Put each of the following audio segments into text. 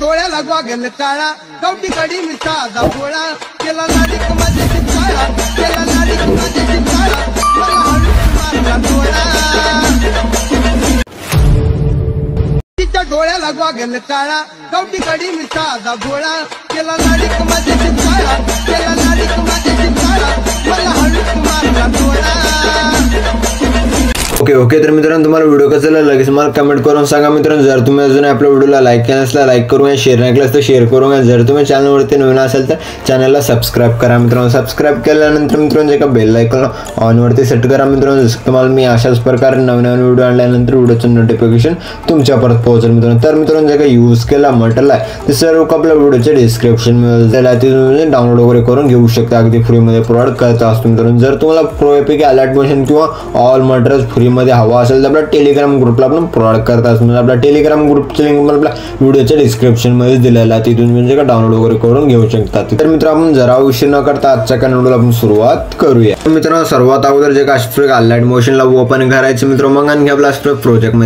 डोळ्याला गॉगल काळा कवटी कडी मी साधा भोळा केला लाडीक माझ्याशी काळा केला लाडीक माझ्याशी काळा मला हळूच मारला डोळा तिच्या डोळ्याला गॉगल काळा कवटी कडी मी साधा भोळा केला लाडीक माझ्याशी काळा केला लाडीक माझ्याशी काळा मला हळूच मारला डोळा। ओके तर मित्रांनो तुम्हाला व्हिडिओ कसा लागला लगेच मला कमेंट करून सांगा मित्रांनो। जर तुम्ही अजून आपल्या व्हिडिओला लाईक केला नसला लाईक करून घ्या, शेअर नाही केला तर शेअर करून घ्या। जर तुम्ही चॅनलवरती नवीन असाल तर चॅनलला सबस्क्राईब करा मित्रांनो। सबस्क्राईब केल्यानंतर मित्रांनो जे का बेल आयकॉन ऑन वरती सेट करा मित्रांनो। जसं तुम्हाला मी अशाच प्रकारे नवीन व्हिडिओ आणल्यानंतर व्हिडिओचं नोटिफिकेशन तुमच्यापर्यंत पोहोचेल मित्रांनो। तर मित्रांनो जे का यूज केला म्हटलं आहे ते सर्व आपल्या व्हिडिओच्या डिस्क्रिप्शन मध्ये त्याला तुम्ही डाउनलोड वगैरे करून घेऊ शकता, अगदी फ्रीमध्ये प्रोव्हाइड करता असतो मित्रांनो। जर तुम्हाला प्रोपैकी अलर्ट मोशन किंवा ऑल मटेरियल्स फ्रीमध्ये हवा असेल तर आपल्या टेलिग्राम ग्रुपला आपण प्रोव्हाइड करत असतो। आपल्या टेलिग्राम ग्रुपची लिंक मला आपल्या व्हिडिओच्या डिस्क्रिप्शन मध्ये दिलेला आहे, तिथून म्हणजे का डाउनलोड वगैरे करून घेऊ शकता। तर मित्रांनो आपण जरा उशीर न करता आजच्या व्हिडिओला आपण सुरुवात करूया। मित्रांनो सर्वात अगोदर जे का अलर्ट मोशनला ओपन करायचं मित्रांनो, मग आणखी आपला प्रोजेक्ट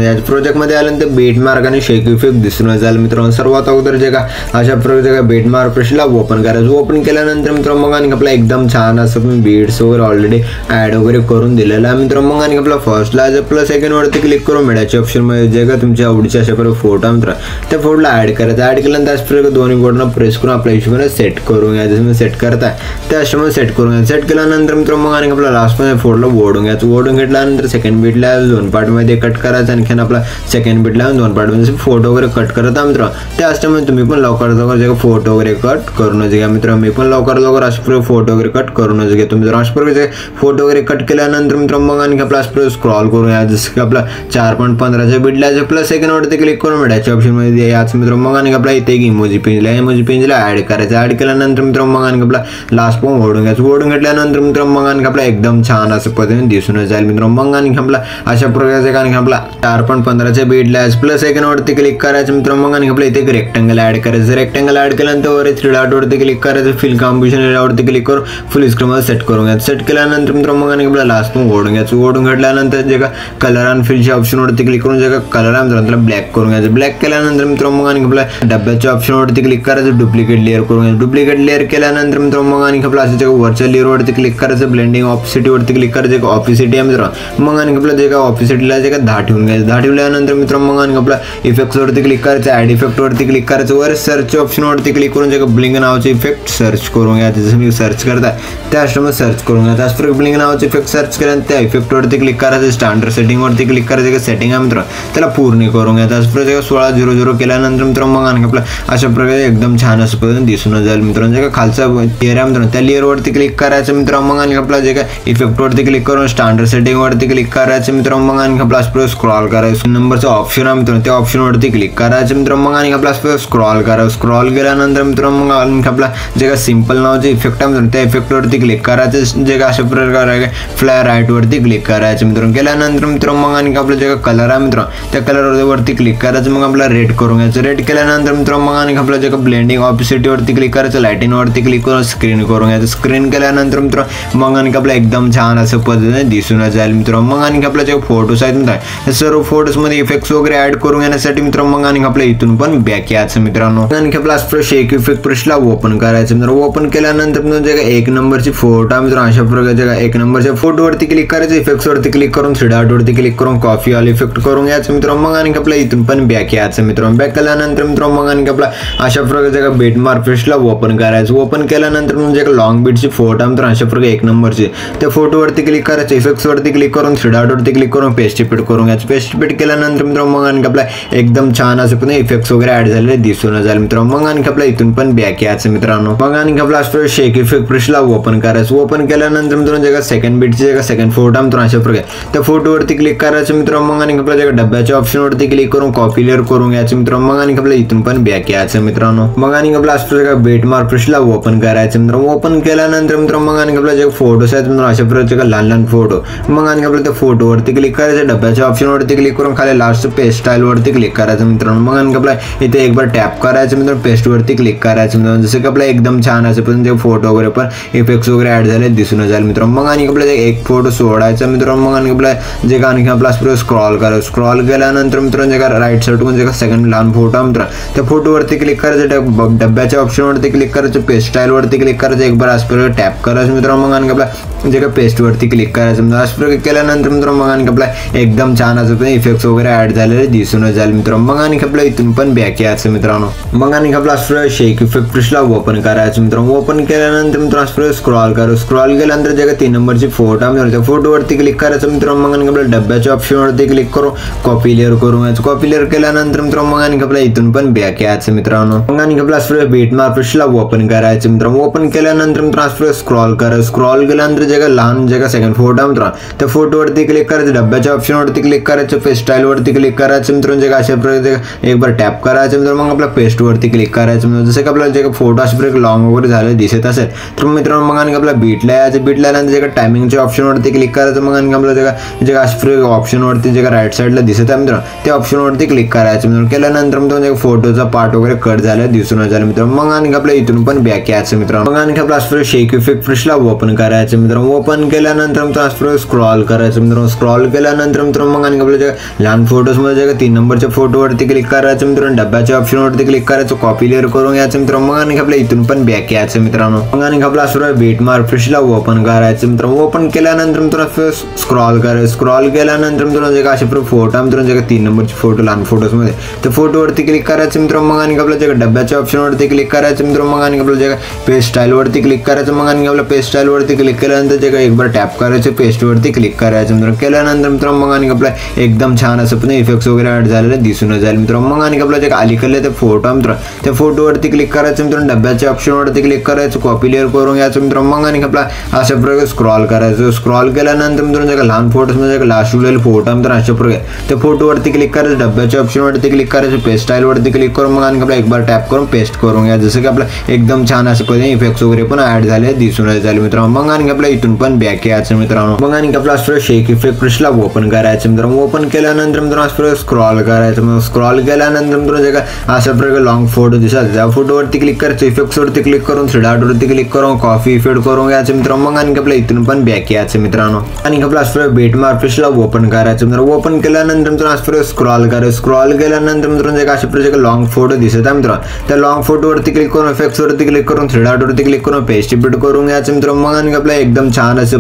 मध्ये आल्यानंतर बेट मार्क आणि शेक इफेक्ट दिसून जाईल मित्रांनो। सर्वात अगोदर जे का अशा प्रकारे बेट मार्क प्रेसला ओपन करायचं। ओपन केल्यानंतर मित्रांनो मग आणखी आपला एकदम छान असं बीड्स वगैरे ऑलरेडी ऍड वगैरे करून दिलेला आहे मित्रांनो। मग आणखी आपला फर्स्टला प्लस सेकंड वरती क्लिक करून मिळायचे ऑप्शन मध्ये जे का तुमच्या आवडीचे अशा प्रकारे फोटो मित्र त्या फोटोला ऍड करायचा। ऍड केल्यानंतर त्याच प्रकारे दोन्ही बोटना प्रेस करून आपल्या हिशोबाने सेट करून घ्यायचं। जसं सेट करताय त्या हिशोबाने सेट करून घ्यायचं। सेट केल्यानंतर मित्र मग आणि आपला लास्ट मध्ये फोटोला ओढून घ्यायचं। ओढून घेतल्यानंतर सेकंड बीटला दोन पार्ट मध्ये कट करायचं, आणखी आपला सेकंड बीटला दोन पार्ट मध्ये फोटो वगैरे कट करता मित्र त्या असल्यामुळे तुम्ही पण लवकर जे फोटो वगैरे कट करूनच घ्या मित्र। मी पण लवकर अशा प्रकारे फोटो वगैरे कट करूनच घेतो मित्र। अशा प्रकारे फोटो वगैरे कट केल्यानंतर मित्र मग आणि आपला स्क्रॉल करून घ्या। जसं की आपला 4.15च्या बीटला प्लस सेकंड वरती क्लिक करून मिळायचे ऑप्शन मध्ये याच मित्र मग आणि आपला इथे एक इमोजी पेजला ऍड करायचं। ऍड केल्यानंतर मित्र मग आणि आपला लास्ट पण ओढून घ्यायचं। ओढून घेतल्यानंतर मित्र मग आणि आपला एकदम छान असं पद्धतीने दिसून जाईल मित्र। मग आणि आपला अशा प्रकारचे कारण आपला 4.15च्या बीटला प्लस सेकंड वरती क्लिक करायचं मित्र। मग आणि आपला इथे एक रेक्टेंगल ऍड करायचं। रेक्टेंगल ऍड केल्यानंतर वर 3 डॉट वरती क्लिक करायचं। फिल कॉम्बिनेशन वरती क्लिक करून फुल स्क्रीन मध्ये सेट करून घ्यायचं। सेट केल्यानंतर मित्र मग आणि आपला लास्ट पण ओढून घ्यायचं। ओढून घेतल्यानंतर जे का कलर आणि फिलच्या ऑप्शन वरती क्लिक करून जे का कलर आहे मित्रांनो त्याला ब्लॅक करून घ्यायचं। ब्लॅक केल्यानंतर मित्र मग आणि आपल्या डब्याच्या ऑप्शन वरती क्लिक करायचं। डुप्लिकेट लेअर करून घ्यायचं। डुप्लिकेट लेअर केल्यानंतर मित्र मग आणि आपल्या असं वरच्या लेअर वरती क्लिक करायचं। ब्लेंडिंग ऑफिसिटी वरती क्लिक करायचं। ऑफिसिटी आहे मित्र मग आणि आपल्या जे का ऑफिसिटीला जे का 10 ठेवून घ्यायचं। 10 ठेवल्यानंतर मित्र मग आणि आपला इफेक्ट्स वरती क्लिक करायचं। ऍड इफेक्ट वरती क्लिक करायचं। वर सर्च ऑप्शन वरती क्लिक करून जे का ब्लिंक नावाचे इफेक्ट सर्च करून घ्यायचं। जसं मी सर्च करता त्या आश्रमात सर्च करून घ्यायचं। त्याचप्रकारे ब्लिंक नावाचे इफेक्ट सर्च केल्यानंतर त्या इफेक्ट वरती क्लिक करायचं। स्टँडर्ड सेटिंग वरती क्लिक करायचं। सेटिंग आहे मित्र त्याला पूर्ण करून घ्यायचं। त्याचप्रकारे 16:00 केल्यानंतर मित्र मग आणि आपला अशा प्रकारे एकदम छान असं पद्धतीने दिसून जाईल मित्रांनो। जे का खालचा लेअर आहे मित्रांनो त्या लेअर वरती क्लिक करायचं मित्र। मग आणि आपला जे का इफेक्ट वरती क्लिक करून स्टँडर्ड सेटिंग वरती क्लिक करायचं मित्र। मग आणि आपला स्क्रॉल करायचं। नंबरचा ऑप्शन आहे मित्रांनो त्या ऑप्शन वरती क्लिक करायचं मित्र। मग आणि आपला स्क्रॉल करायचं। स्क्रॉल केल्यानंतर मित्र मग आणि आपला जे का सिंपल नावाचे इफेक्ट आहे मित्रांनो त्या इफेक्ट वरती क्लिक करायचं। जे का अशा प्रकारे फ्लॅर राईट वरती क्लिक करायचं मित्रांनो। केल्यानंतर मित्र मग आणि आपला जे का कलर आहे मित्र त्या कलर वरती क्लिक करायचं। मग आपला रेड करून घ्यायचं। रेड केल्यानंतर मित्र मग आणि आपला जे का ब्लेंडिंग ऑफिसिटी वरती क्लिक करायचं। लाइटिंग वरती क्लिक करून स्क्रीन करून घ्यायचं। स्क्रीन केल्यानंतर मित्र मग आणि आपला एकदम छान असं पद्धतीने दिसून जाईल मित्र। मग आणि आपला जे फोटोज आहेत मित्र हे सर्व फोटोज मध्ये इफेक्ट्स वगैरे ऍड करून घेण्यासाठी मित्र मग आणि आपल्या इथून पण बॅक यायचं मित्रांनो। आणि आपला शेक इफेक्ट प्रेसला ओपन करायचं मित्र। ओपन केल्यानंतर मित्र जे का 1 नंबरची फोटो मित्र अशा प्रकारचे 1 नंबरच्या फोटो वरती क्लिक करायचं। इफेक्ट्स वरती क्लिक करून 3 डॉट वरती क्लिक करून कॉपी ऑल इफेक्ट करून घ्यायचं मित्र। मग आणि आपल्या इथून पण बॅक यायचं मित्र। बॅक केल्यानंतर मित्र मग आणि आपला अशा प्रकारचे बेट मार्क प्रेसला ओपन करायचं। ओपन केल्यानंतर म्हणजे लॉंग बीटची फोटो मित्र अशा प्रकारे 1 नंबरची त्या फोटो वरती क्लिक करायचं। इफेक्ट्स वरती क्लिक करून 3 डॉट वरती क्लिक करून पेस्ट रिपीट करून घ्यायचं। पेस्ट रिपीट केल्यानंतर मित्र मग आणि आपला एकदम छान असं पण इफेक्ट्स वगैरे ऍड झालेले दिसून जाईल मित्र। मग आणि आपला इथून पण बॅक यायचं मित्रांनो। मग आणि आपला शेक इफेक्ट प्रेसला ओपन करायचं। ओपन केल्यानंतर मित्र जे का सेकंड बीटची जे का सेकंड फोटो मित्र अशा प्रकारे त्या फोटो वरती क्लिक करायचं मित्र। मग आणि आपल्या जे डब्याच्या ऑप्शन वरती क्लिक करून कॉपी लेअर करून घ्यायचं मित्र। मग आणि आपल्या इथून पण बॅक यायचं मित्रांनो। मग आणि आपला बेट मार्क प्रेसला ओपन करायचं मित्र। ओपन केल्यानंतर मित्र मग आणि आपल्या जे फोटोज आहेत मित्र अशा प्रकारचे लहान फोटो मग आणि आपल्या त्या फोटो वरती क्लिक करायचं। डब्याच्या ऑप्शन वरती क्लिक करून खाली लास्ट पेस्ट स्टाईल वरती क्लिक करायचं मित्रांनो। मग आणि आपल्या इथे एक बार टॅप करायचं मित्र। पेस्ट वरती क्लिक करायचं मित्रांनो। जसं की आपला एकदम छान असं पण ते फोटो वगैरे पण इफेक्ट्स वगैरे ऍड झाले दिसून जाईल मित्रांनो। मग आणि आपल्या एक फोटो सोडायचा मित्रांनो। मग आणि आपल्या जे का आणखी आपला स्क्रॉल करा, स्क्रॉल केल्यानंतर मित्रांनो जे का राईट साईडून जे का सेकंड लहान फोटो मित्र त्या फोटोवरती क्लिक करायचं, डब्याच्या ऑप्शनवरती क्लिक करायचं, पेस्ट स्टाईलवरती क्लिक करायचं, एक बार असं टॅप करायचं मित्रांनो, मग आणखी आपला जे का पेस्टवरती क्लिक करायचं म्हणजे असं प्रकारे केल्यानंतर मित्रांनो मग आणखी आपला एकदम छान असं इफेक्ट्स वगैरे ऍड झालेले दिसून जाईल मित्रांनो. मग आणखी आपल्या इथून पण बॅक यायचं मित्रांनो. मग आणखी आपला शेक इफेक्ट ब्रशला ओपन करायचं मित्रांनो. ओपन केल्यानंतर मित्रांनो स्क्रॉल करा, स्क्रॉल केल्यानंतर जे का 3 नंबरची फोटो आहे त्या फोटोवरती क्लिक करायचं मित्रांनो. मग आणखी आपल्या डब्याच्या ऑप्शनवरती क्लिक करू, कॉपी लेअर करू याचं. कॉपी लेअर केल्यानंतर मित्रांनो मग आणखी आपल्या इथून पण बॅक यायचं मित्रांनो. मग आणखी आपला बीटमार्क ब्रशला ओपन करायचं मित्रांनो. ओपन केल्यानंतर मित्रांनो स्क्रॉल करा, स्क्रॉल केल्यानंतर जे का लहान जे का सेकंड फोटो मित्रांनो त्या फोटोवरती क्लिक करायचं, डब्याच्या ऑप्शनवरती क्लिक करायचं, पेस्ट स्टाईलवरती क्लिक करायचं मित्रांनो. जे का अशा प्रकारे एक बार टॅप करायचं मित्रांनो. मग आपला पेस्टवरती क्लिक करायचं मित्रांनो. जसं की आपल्याला जे का फोटो अशा प्रकारे लॉंग वगैरे झाले दिसत असेल तर मित्रांनो मग आणखी आपला बीटला यायचं. बीटला आल्यानंतर जे का टायमिंगच्या ऑप्शनवरती क्लिक करायचं. मग आणखी आपलं जे का अशा प्रकारे ऑप्शनवरती जे का राईट साईडला दिसत आहे मित्रांनो त्या ऑप्शनवरती क्लिक करायचं मित्रांनो. केल्यानंतर मित्रांनो जे फोटोचा पार्ट वगैरे कट झाला दिसून झालं मित्रांनो. मग आणखी आपल्या इथून पण बॅक यायचं मित्रांनो. मग आणखी आपला शेक इफेक्ट ब्रशला ओपन करायचं मित्रांनो. ओपन केल्यानंतर मित्रांनो स्क्रॉल करायचं मित्रांनो. स्क्रॉल केल्यानंतर मित्रांनो मग आणखी आपल्या जे लहान फोटोज मध्ये जे 3 नंबरच्या फोटोवरती क्लिक करायचं मित्रांनो. डब्याच्या ऑप्शनवरती क्लिक करायचं, कॉपी लेअर करून घ्यायचं मित्रांनो. मग आणखी आपल्या इथून पण बॅक यायचं मित्रांनो. मग आणखी आपला बीटमार्क ब्रशला ओपन करायचं मित्रांनो. ओपन केल्यानंतर मित्रांनो स्क्रॉल करायचं. स्क्रॉल केल्यानंतर मित्रांनो जे का असे फोटो मित्रांनो जे का 3 नंबरचे फोटो लहान फोटोज मध्ये त्या फोटोवरती क्लिक करायचं मित्रांनो. मग आणखी आपल्या जे डब्याच्या ऑप्शनवरती क्लिक करायचं मित्रांनो. मग आणखी आपलं जे पेस्ट स्टाईलवरती क्लिक करायचं. मग आणखी आपल्या पेस्ट स्टाईलवरती क्लिक केल्यानंतर जे का एक बार टॅप करायचं, पेस्टवरती क्लिक करायचं मित्रांनो. केल्यानंतर मित्रांनो मग आणखी आपल्या एकदम छान असं पण इफेक्ट्स वगैरे ऍड झालेले दिसून जाईल मित्रांनो. मग आणखी आपल्या जे अलीकडले ते फोटो मित्रांनो त्या फोटोवरती क्लिक करायचं मित्रांनो. डब्याच्या ऑप्शनवरती क्लिक करायचं, कॉपी लेअर करून घ्यायचं मित्रांनो. मग आणखी आपला अशा प्रकारे स्क्रॉल करायचं. स्क्रॉल केल्यानंतर मित्रांनो जे लहान फोटोज मध्ये लास्ट उरलेले फोटो मित्रांनो अशा प्रकारे त्या फोटोवरती क्लिक करायचं, डब्याच्या ऑप्शनवरती क्लिक करायचं, पेस्ट स्टाईलवरती क्लिक करून मग आणखी आपला एक बार टॅप करून पेस्ट करून घ्या. जसं की आपला एकदम छान असं पद्धतीने इफेक्ट्स वगैरे पण ऍड झाले दिसून झाले मित्रांनो. मग आणखी आपल्या इथून पण बॅक यायचं मित्रांनो. मग आणखी आपला शेक इफेक्ट ब्रशला ओपन करायचं मित्रांनो. ओपन केल्यानंतर मित्रांनो स्क्रॉल करायचं. स्क्रॉल केल्यानंतर मित्रांनो जे का अशा प्रकारे लॉंग फोटो दिसत त्या फोटोवरती क्लिक करायचं, इफेक्ट्स वरती क्लिक करून, 3 डॉट वरती क्लिक करून कॉपी फेड करून घ्यायचं मित्रांनो. मग आणखी आपल्या इथून पण बॅक यायचं मित्रांनो. आणखी आपला बीटमार्क ब्रशला ओपन करायचं मित्रांनो. ओपन केल्यानंतर मित्रांनो स्क्रॉल करायचं. स्क्रॉल केल्यानंतर मित्रांनो जे का अशा प्रकारे लॉंग फोटो दिसत आहे मित्रांनो त्या लॉंग फोटोवरती क्लिक करून, इफेक्ट्स वरती क्लिक करून, 3 डॉट वरती क्लिक करून पेस्ट रिपीट करून घ्यायचं मित्रांनो. मग आणखी आपल्या एकदम छान असं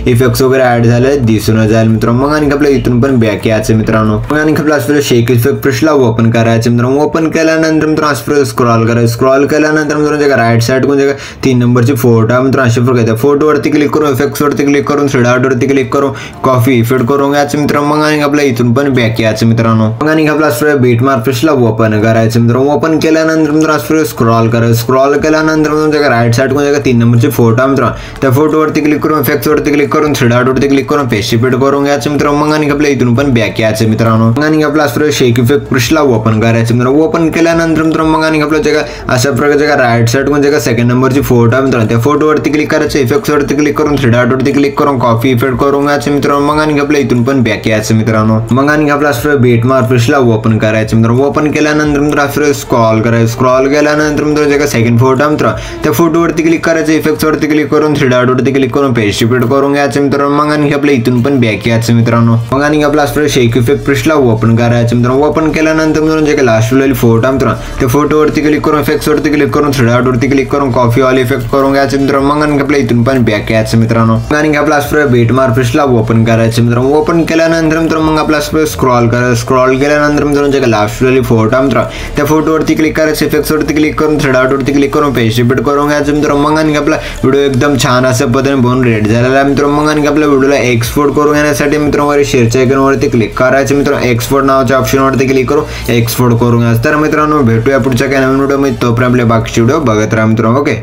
इफेक्ट्स वगैरे ऍड झाले दिसून जाईल मित्रांनो. मग आणखी आपल्या इथून पण बॅक यायचं मित्रांनो. मग आणखी आपला शेक इफेक्ट ब्रशला ओपन करायचं मित्रांनो. ओपन केल्यानंतर मित्रांनो स्क्रॉल करायचं. स्क्रॉल केल्यानंतर मित्रांनो जे राईट साईडकडून जे 3 नंबरची फोटो मित्रांनो अशा प्रकारे त्या फोटोवरती क्लिक करून, इफेक्ट्स वरती क्लिक करून, 3 डॉट वरती क्लिक करून कॉपी फेड करून घ्यायचं मित्रांनो. मग आणखी आपल्या इथून पण बॅक यायचं मित्रांनो. मग आणखी आपला बीटमार्क ब्रशला ओपन करायचं मित्रांनो. ओपन केल्यानंतर मित्रांनो स्क्रॉल करायचं. स्क्रॉल केल्यानंतर मित्रांनो राईट साईडकडून जे 3 नंबरची फोटो मित्रांनो त्या फोटोवरती क्लिक करून, इफेक्ट्स वरती क्लिक करून, 3 डॉट वरती क्लिक करून पेस्ट रिपीट करून घ्यायचं मित्रांनो. मग आणखी आपल्या इथून पण बॅक यायचं मित्रांनो. मग आणखी आपला शेक इफेक्ट ब्रशला ओपन करायचं मित्रांनो. ओपन केल्यानंतर मित्रांनो मग आणखी आपल्या जे अशा प्रकारचे राईट साईडकडून जे सेकंड नंबरची फोटो मित्रांनो त्या फोटोवरती क्लिक करायचं, इफेक्ट्स वरती क्लिक करून, 3 डॉट वरती क्लिक करून कॉपी फेड करून घ्यायचं मित्रांनो. मग आणखी आपल्या इथून पण बॅक यायचं मित्रांनो. मग आणखी आपला बीटमार्क ब्रशला ओपन करायचं मित्रांनो. ओपन केल्यानंतर मित्रांनो स्क्रॉल करायचं. स्क्रॉल केल्यानंतर मित्रांनो जे सेकंड फोटो मित्रांनो त्या फोटोवरती क्लिक करायचं, इफेक्ट्स वरती क्लिक करून, 3 डॉट वरती क्लिक करून पेस्ट रिपीट करून घ्यायचं मित्रांनो. मग आणखी आपल्या इथून पण बॅक यायचं मित्रांनो. मग आणखी आपला शेक इफेक्ट ब्रशला ओपन करायचं मित्रांनो. ओपन केल्यानंतर मित्रांनो जे लास्ट उरलेले फोटो मित्रांनो त्या फोटोवरती क्लिक करून, इफेक्ट्स वरती क्लिक करून, 3 डॉट वरती क्लिक करून कॉपी ऑल इफेक्ट करून घ्यायचं मित्रांनो. मग आणखी आपल्या इथून पण बॅक यायचं मित्रांनो. मग आणखी आपला बीटमार्क ब्रशला ओपन करायचं मित्रांनो. ओपन केल्यानंतर मित्रांनो मग आपला स्क्रॉल करायचं. स्क्रॉल केल्यानंतर मित्रांनो जे लास्ट उरलेले फोटो मित्रांनो त्या फोटोवरती क्लिक करायचं, इफेक्ट्स वरती क्लिक करून, 3 डॉट वरती क्लिक करून पेस्ट रिपीट करून घ्यायचं मित्रांनो. मग आणखी आपला व्हिडिओ एकदम छान असं पद्धतीने बनवून रेडी झालेला आहे मित्रांनो. मग आणखी आपल्या व्हिडिओला एक्सपोर्ट करून घेण्यासाठी मित्रांनो शेअरच्या आयकॉनवरती क्लिक करायचं मित्रांनो. एक्सपोर्ट नावाच्या ऑप्शनवरती क्लिक करून एक्सपोर्ट करून घ्यायचं. तर मित्रांनो भेटूया पुढच्या काही नवीन व्हिडिओ मध्ये. तोपर्यंत आपले बाकीचे व्हिडिओ बघत राहा मित्रांनो. ओके.